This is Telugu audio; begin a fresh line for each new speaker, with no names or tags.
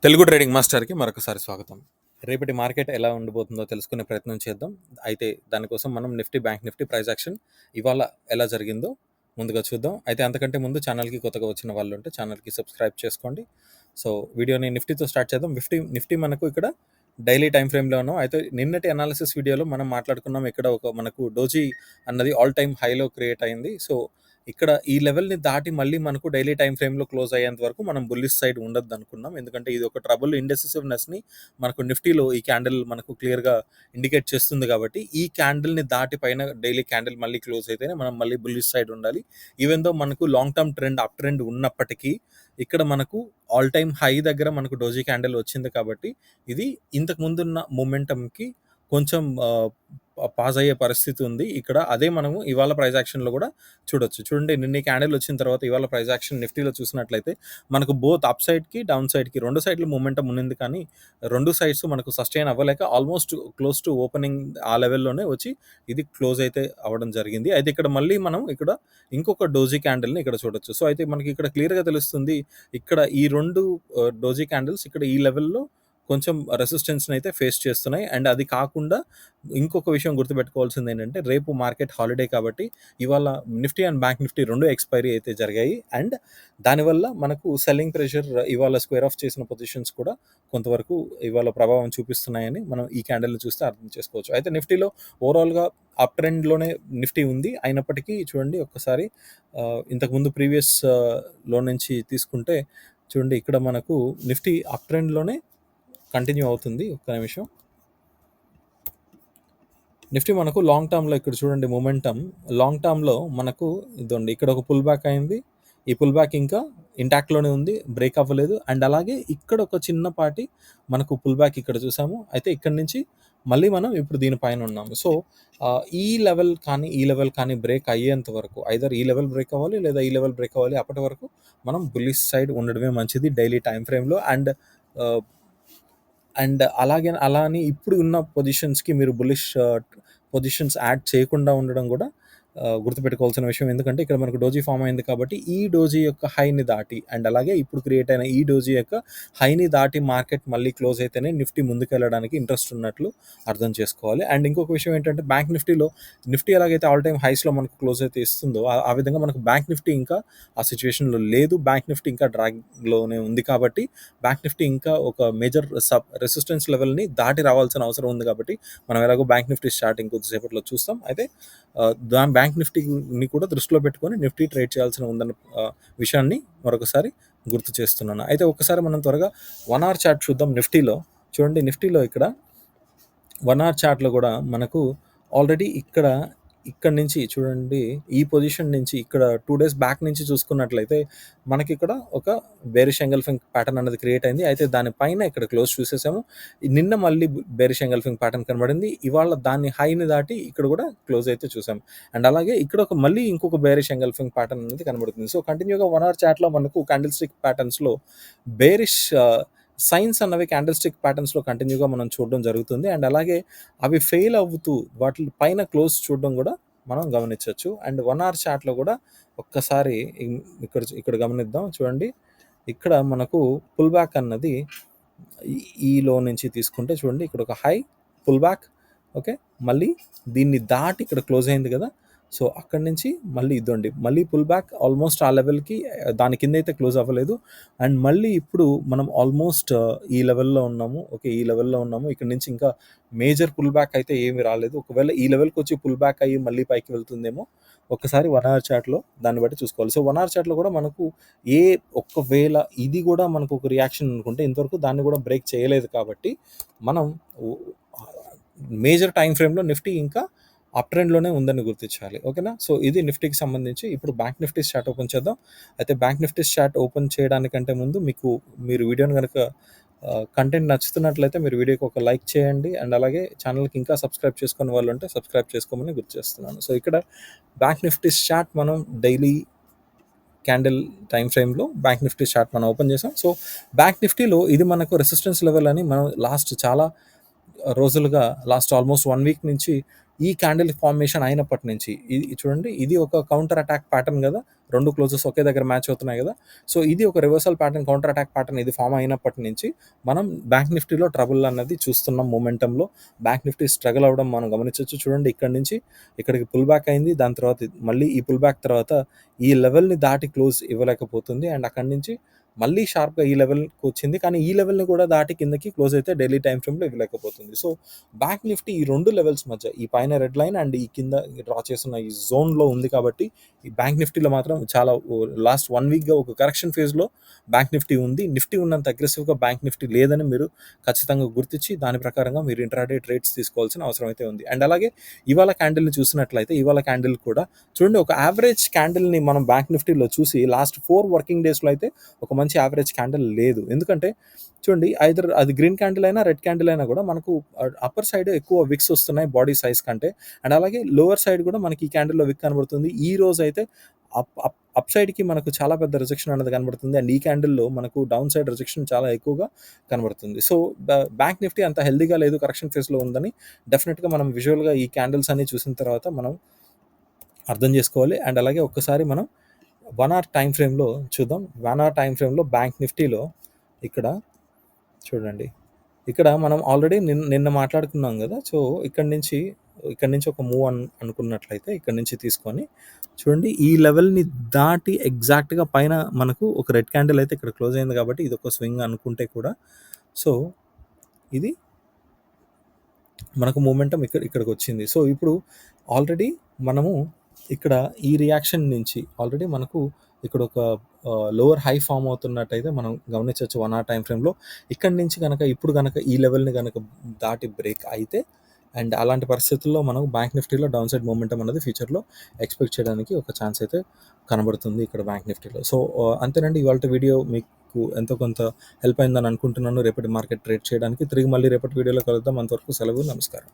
తెలుగు ట్రేడింగ్ మాస్టర్కి మరొకసారి స్వాగతం. రేపటి మార్కెట్ ఎలా ఉండబోతుందో తెలుసుకునే ప్రయత్నం చేద్దాం. అయితే దానికోసం మనం Nifty, bank Nifty price action ఇవాళ ఎలా జరిగిందో ముందుగా చూద్దాం. అయితే అంతకంటే ముందు ఛానల్కి కొత్తగా వచ్చిన వాళ్ళు ఉంటే ఛానల్కి సబ్స్క్రైబ్ చేసుకోండి. సో వీడియోని నిఫ్టీతో స్టార్ట్ చేద్దాం. నిఫ్టీ మనకు ఇక్కడ డైలీ టైం ఫ్రేమ్లో ఉన్నాం. అయితే నిన్నటి అనాలిసిస్ వీడియోలో మనం మాట్లాడుకున్నాం. ఇక్కడ మనకు డోజీ అన్నది ఆల్ టైమ్ హైలో క్రియేట్ అయింది. సో ఇక్కడ ఈ లెవెల్ని దాటి మళ్ళీ మనకు డైలీ టైం ఫ్రేమ్లో క్లోజ్ అయ్యేంత వరకు మనం బుల్లిష్ సైడ్ ఉండొద్దు అనుకున్నాం. ఎందుకంటే ఇది ఒక ట్రబుల్ ఇండెసిసివ్నెస్ని మనకు నిఫ్టీలో ఈ క్యాండిల్ మనకు క్లియర్గా ఇండికేట్ చేస్తుంది. కాబట్టి ఈ క్యాండిల్ని దాటి పైన డైలీ క్యాండిల్ మళ్ళీ క్లోజ్ అయితేనే మనం మళ్ళీ బుల్లిష్ సైడ్ ఉండాలి. ఈవెన్ దో మనకు long term trend up trend ఉన్నప్పటికీ ఇక్కడ మనకు ఆల్ టైమ్ హై దగ్గర మనకు డోజీ క్యాండిల్ వచ్చింది. కాబట్టి ఇది ఇంతకు ముందున్న మొమెంటంకి కొంచెం పాజ్ అయ్యే పరిస్థితి ఉంది ఇక్కడ. అదే మనము ఇవాళ ప్రైస్ యాక్షన్లో కూడా చూడొచ్చు. చూడండి, నిన్న క్యాండిల్ వచ్చిన తర్వాత ఇవాళ ప్రైస్ యాక్షన్ నిఫ్టీలో చూసినట్లయితే మనకు బోత్ అప్ సైడ్కి డౌన్ సైడ్కి రెండు సైడ్లు మూమెంటం ఉన్నింది. కానీ రెండు సైడ్స్ మనకు సస్టైన్ అవ్వలేక ఆల్మోస్ట్ క్లోజ్ టు ఓపెనింగ్ ఆ లెవెల్లోనే వచ్చి ఇది క్లోజ్ అయితే అవ్వడం జరిగింది. అయితే ఇక్కడ మళ్ళీ మనం ఇక్కడ ఇంకొక డోజీ క్యాండిల్ని ఇక్కడ చూడొచ్చు. సో అయితే మనకి ఇక్కడ క్లియర్గా తెలుస్తుంది, ఇక్కడ ఈ రెండు డోజీ క్యాండిల్స్ ఇక్కడ ఈ లెవెల్లో కొంచెం రెసిస్టెన్స్ని అయితే ఫేస్ చేస్తున్నాయి. అండ్ అది కాకుండా ఇంకొక విషయం గుర్తుపెట్టుకోవాల్సింది ఏంటంటే, రేపు మార్కెట్ హాలిడే కాబట్టి ఇవాళ నిఫ్టీ అండ్ బ్యాంక్ నిఫ్టీ రెండు ఎక్స్పైరీ అయితే జరిగాయి. అండ్ దానివల్ల మనకు సెల్లింగ్ ప్రెషర్ ఇవాళ స్క్వేర్ ఆఫ్ చేసిన పొజిషన్స్ కూడా కొంతవరకు ఇవాళ ప్రభావం చూపిస్తున్నాయని మనం ఈ క్యాండిల్ని చూస్తే అర్థం చేసుకోవచ్చు. అయితే నిఫ్టీలో ఓవరాల్గా అప్ ట్రెండ్లోనే నిఫ్టీ ఉంది. అయినప్పటికీ చూడండి ఒక్కసారి ఇంతకుముందు ప్రీవియస్ లో నుంచి తీసుకుంటే చూడండి, ఇక్కడ మనకు నిఫ్టీ అప్ ట్రెండ్లోనే కంటిన్యూ అవుతుంది. ఒక్క నిమిషం. నిఫ్టీ మనకు లాంగ్ టర్మ్లో ఇక్కడ చూడండి మొమెంటం లాంగ్ టర్మ్లో మనకు ఇదండి, ఇక్కడ ఒక పుల్ బ్యాక్ అయింది. ఈ పుల్ బ్యాక్ ఇంకా ఇంటాక్ట్లోనే ఉంది, బ్రేక్ అవ్వలేదు. అండ్ అలాగే ఇక్కడ ఒక చిన్నపాటి మనకు పుల్ బ్యాక్ ఇక్కడ చూసాము. అయితే ఇక్కడ నుంచి మళ్ళీ మనం ఇప్పుడు దీనిపైన ఉన్నాము. సో ఈ లెవెల్ కానీ బ్రేక్ అయ్యేంత వరకు ఐదర్ ఈ లెవెల్ బ్రేక్ అవ్వాలి లేదా ఈ లెవెల్ బ్రేక్ అవ్వాలి. అప్పటి వరకు మనం బుల్లిష్ సైడ్ ఉండడమే మంచిది డైలీ టైం ఫ్రేమ్లో. అండ్ అలా అని ఇప్పుడు ఉన్న పొజిషన్స్కి మీరు బుల్లిష్ పొజిషన్స్ యాడ్ చేయకుండా ఉండడం కూడా గుర్తుపెట్టుకోవాల్సిన విషయం. ఎందుకంటే ఇక్కడ మనకు డోజీ ఫామ్ అయింది కాబట్టి ఈ డోజీ యొక్క హైని దాటి అండ్ అలాగే ఇప్పుడు క్రియేట్ అయిన ఈ డోజీ యొక్క హైని దాటి మార్కెట్ మళ్ళీ క్లోజ్ అయితేనే నిఫ్టీ ముందుకెళ్ళడానికి ఇంట్రెస్ట్ ఉన్నట్లు అర్థం చేసుకోవాలి. అండ్ ఇంకొక విషయం ఏంటంటే, బ్యాంక్ నిఫ్టీలో నిఫ్టీ ఎలాగైతే ఆల్ టైమ్ హైస్లో మనకు క్లోజ్ అయితే ఇస్తుందో ఆ విధంగా మనకు బ్యాంక్ నిఫ్టీ ఇంకా ఆ సిచ్యువేషన్లో లేదు. బ్యాంక్ నిఫ్టీ ఇంకా డ్రాగ్లోనే ఉంది. కాబట్టి బ్యాంక్ నిఫ్టీ ఇంకా ఒక మేజర్ రెసిస్టెన్స్ లెవెల్ని దాటి రావాల్సిన అవసరం ఉంది. కాబట్టి మనం ఎలాగో బ్యాంక్ నిఫ్టీ స్టార్టింగ్ కొద్దిసేపట్లో చూస్తాం. అయితే బ్యాంక్ నిఫ్టీని కూడా దృష్టిలో పెట్టుకొని నిఫ్టీ ట్రేడ్ చేయాల్సిన ఉందన్న విషయాన్ని మరొకసారి గుర్తు చేస్తున్నాను. అయితే ఒకసారి మనం త్వరగా 1 hour చార్ట్ చూద్దాం. నిఫ్టీలో చూడండి, నిఫ్టీలో ఇక్కడ 1 hour చార్ట్లో కూడా మనకు ఆల్రెడీ ఇక్కడ నుంచి చూడండి, ఈ పొజిషన్ నుంచి ఇక్కడ 2 days బ్యాక్ నుంచి చూసుకున్నట్లయితే మనకి ఇక్కడ ఒక బేరిష్ ఎంగల్ఫింగ్ ప్యాటర్న్ అనేది క్రియేట్ అయింది. అయితే దానిపైన ఇక్కడ క్లోజ్ చూసేసాము. నిన్న మళ్ళీ బేరిష్ ఎంగల్ఫింగ్ ప్యాటర్న్ కనబడింది. ఇవాళ దాన్ని హైని దాటి ఇక్కడ కూడా క్లోజ్ అయితే చూసాం. అండ్ అలాగే ఇక్కడ మళ్ళీ ఇంకొక బేరిష్ ఎంగల్ఫింగ్ ప్యాటర్న్ అనేది కనబడుతుంది. సో కంటిన్యూగా 1 hour చార్ట్లో మనకు క్యాండిల్ స్టిక్ ప్యాటర్న్స్లో బేరిష్ సైన్స్ అన్నవి క్యాండిల్ స్టిక్ ప్యాటర్న్స్లో కంటిన్యూగా మనం చూడడం జరుగుతుంది. అండ్ అలాగే అవి ఫెయిల్ అవుతూ వాటి పైన క్లోజ్ చూడడం కూడా మనం గమనించవచ్చు. అండ్ 1 hour చార్ట్లో కూడా ఒక్కసారి ఇక్కడ గమనిద్దాం. చూడండి, ఇక్కడ మనకు పుల్ బ్యాక్ అన్నది ఈ లో నుంచి తీసుకుంటే చూడండి, ఇక్కడ ఒక హై పుల్ బ్యాక్, ఓకే, మళ్ళీ దీన్ని దాటి ఇక్కడ క్లోజ్ అయింది కదా. సో అక్కడి నుంచి మళ్ళీ ఇదండి, మళ్ళీ పుల్ బ్యాక్ ఆల్మోస్ట్ ఆ లెవెల్కి, దాని కింద అయితే క్లోజ్ అవ్వలేదు. అండ్ మళ్ళీ ఇప్పుడు మనం ఆల్మోస్ట్ ఈ లెవెల్లో ఉన్నాము. ఓకే, ఈ లెవెల్లో ఉన్నాము. ఇక్కడ నుంచి ఇంకా మేజర్ పుల్ బ్యాక్ అయితే ఏమీ రాలేదు. ఒకవేళ ఈ లెవెల్కి వచ్చి పుల్ బ్యాక్ అయ్యి మళ్ళీ పైకి వెళ్తుందేమో ఒక్కసారి 1 hour చార్ట్లో దాన్ని బట్టి చూసుకోవాలి. సో 1 hour చార్ట్లో కూడా మనకు ఒకవేళ ఇది కూడా మనకు ఒక రియాక్షన్ అనుకుంటే ఇంతవరకు దాన్ని కూడా బ్రేక్ చేయలేదు. కాబట్టి మనం మేజర్ టైం ఫ్రేమ్లో నిఫ్టీ ఇంకా అప్ ట్రెండ్లోనే ఉందని గుర్తించాలి. ఓకేనా. సో ఇది నిఫ్టీకి సంబంధించి. ఇప్పుడు బ్యాంక్ నిఫ్టీ చార్ట్ ఓపెన్ చేద్దాం. అయితే బ్యాంక్ నిఫ్టీ చార్ట్ ఓపెన్ చేయడానికంటే ముందు మీరు వీడియోని కనుక కంటెంట్ నచ్చుతున్నట్లయితే మీరు వీడియోకి ఒక లైక్ చేయండి. అండ్ అలాగే ఛానల్కి ఇంకా సబ్స్క్రైబ్ చేసుకునే వాళ్ళు ఉంటే సబ్స్క్రైబ్ చేసుకోమని గుర్తు చేస్తున్నాను. సో ఇక్కడ బ్యాంక్ నిఫ్టీ చార్ట్ మనం డైలీ క్యాండిల్ టైం ఫ్రేమ్లో బ్యాంక్ నిఫ్టీ చార్ట్ మనం ఓపెన్ చేసాం. సో బ్యాంక్ నిఫ్టీలో ఇది మనకు రెసిస్టెన్స్ లెవెల్ అని మనం చాలా రోజులుగా, లాస్ట్ ఆల్మోస్ట్ 1 week నుంచి ఈ క్యాండిల్ ఫార్మేషన్ అయినప్పటి నుంచి ఇది చూడండి, ఇది ఒక కౌంటర్ అటాక్ ప్యాటర్న్ కదా, 2 క్లోజెస్ ఒకే దగ్గర మ్యాచ్ అవుతున్నాయి కదా. సో ఇది ఒక reversal pattern, counter attack pattern ఇది ఫామ్ అయినప్పటి నుంచి మనం బ్యాంక్ నిఫ్టీలో ట్రబుల్ అన్నది చూస్తున్నాం. మొమెంటంలో బ్యాంక్ నిఫ్టీ స్ట్రగుల్ అవ్వడం మనం గమనించవచ్చు. చూడండి, ఇక్కడ నుంచి ఇక్కడికి పుల్ బ్యాక్ అయింది, దాని తర్వాత మళ్ళీ ఈ పుల్ బ్యాక్ తర్వాత ఈ లెవెల్ని దాటి క్లోజ్ ఇవ్వలేకపోతుంది, అండ్ అక్కడి నుంచి మళ్ళీ షార్ప్గా ఈ లెవెల్కి వచ్చింది, కానీ ఈ లెవెల్ని కూడా దాటి కిందకి క్లోజ్ అయితే డైలీ టైం ఫ్రేమ్లో ఇవ్వలేకపోతుంది. సో బ్యాంక్ నిఫ్టీ ఈ 2 లెవెల్స్ మధ్య, ఈ పైన రెడ్ లైన్ అండ్ ఈ కింద డ్రా చేస్తున్న ఈ జోన్లో ఉంది కాబట్టి ఈ బ్యాంక్ నిఫ్టీలో మాత్రం చాలా లాస్ట్ 1 వీక్గా ఒక కరెక్షన్ ఫేజ్లో బ్యాంక్ నిఫ్టీ ఉంది. నిఫ్టీ ఉన్నంత అగ్రెసివ్గా బ్యాంక్ నిఫ్టీ లేదని మీరు ఖచ్చితంగా గుర్తించి దాని ప్రకారంగా మీరు ఇంట్రాడే ట్రేడ్స్ తీసుకోవాల్సిన అవసరం అయితే ఉంది. అండ్ అలాగే ఇవాళ క్యాండిల్ని చూసినట్లయితే ఇవాళ క్యాండిల్ కూడా చూడండి, ఒక యావరేజ్ క్యాండిల్ని మనం బ్యాంక్ నిఫ్టీలో చూసి లాస్ట్ 4 వర్కింగ్ డేస్లో అయితే ఒక మంచి యావరేజ్ క్యాండిల్ లేదు. ఎందుకంటే చూడండి, ఐదర్ అది గ్రీన్ క్యాండిల్ అయినా రెడ్ క్యాండిల్ అయినా కూడా మనకు అప్పర్ సైడ్ ఎక్కువ విక్స్ వస్తున్నాయి బాడీ సైజ్ కంటే, అండ్ అలాగే లోవర్ సైడ్ కూడా మనకి ఈ క్యాండిల్లో విక్ కనబడుతుంది. ఈ రోజు అయితే అప్ సైడ్కి మనకు చాలా పెద్ద రిజెక్షన్ అనేది కనబడుతుంది, అండ్ ఈ క్యాండిల్లో మనకు డౌన్ సైడ్ రిజెక్షన్ చాలా ఎక్కువగా కనబడుతుంది. సో బ్యాంక్ నిఫ్టీ అంత హెల్దీగా లేదు, కరెక్షన్ ఫేజ్లో ఉందని డెఫినెట్గా మనం విజువల్గా ఈ క్యాండిల్స్ అన్ని చూసిన తర్వాత మనం అర్థం చేసుకోవాలి. అండ్ అలాగే ఒక్కసారి మనం 1 అవర్ టైం ఫ్రేమ్లో చూద్దాం. 1 అవర్ టైం ఫ్రేమ్లో బ్యాంక్ నిఫ్టీలో ఇక్కడ చూడండి, ఇక్కడ మనం ఆల్రెడీ నిన్న మాట్లాడుకున్నాం కదా. సో ఇక్కడి నుంచి ఒక మూవ్ అనుకున్నట్లయితే ఇక్కడి నుంచి తీసుకొని చూడండి, ఈ లెవెల్ని దాటి ఎగ్జాక్ట్గా పైన మనకు ఒక రెడ్ క్యాండిల్ అయితే ఇక్కడ క్లోజ్ అయింది కాబట్టి ఇది ఒక స్వింగ్ అనుకుంటే కూడా, సో ఇది మనకు మూమెంటం ఇక్కడికి వచ్చింది. సో ఇప్పుడు ఆల్రెడీ మనము ఇక్కడ ఈ రియాక్షన్ నుంచి ఆల్రెడీ మనకు ఇక్కడ ఒక లోవర్ హై ఫామ్ అవుతున్నట్టయితే మనం గమనించవచ్చు 1 అవర్ టైం ఫ్రేమ్లో. ఇక్కడి నుంచి కనుక ఇప్పుడు కనుక ఈ లెవెల్ని కనుక దాటి బ్రేక్ అయితే, అండ్ అలాంటి పరిస్థితుల్లో మనం బ్యాంక్ నిఫ్టీలో డౌన్ సైడ్ మూమెంటం అనేది ఫ్యూచర్లో ఎక్స్పెక్ట్ చేయడానికి ఒక ఛాన్స్ అయితే కనబడుతుంది ఇక్కడ బ్యాంక్ నిఫ్టీలో. సో అంతేనండి, ఇవాళ వీడియో మీకు ఎంతో కొంత హెల్ప్ అయిందని అనుకుంటున్నాను రేపటి మార్కెట్ ట్రేడ్ చేయడానికి. తిరిగి మళ్ళీ రేపటి వీడియోలో కలుద్దాం. అంతవరకు సెలవు, నమస్కారం.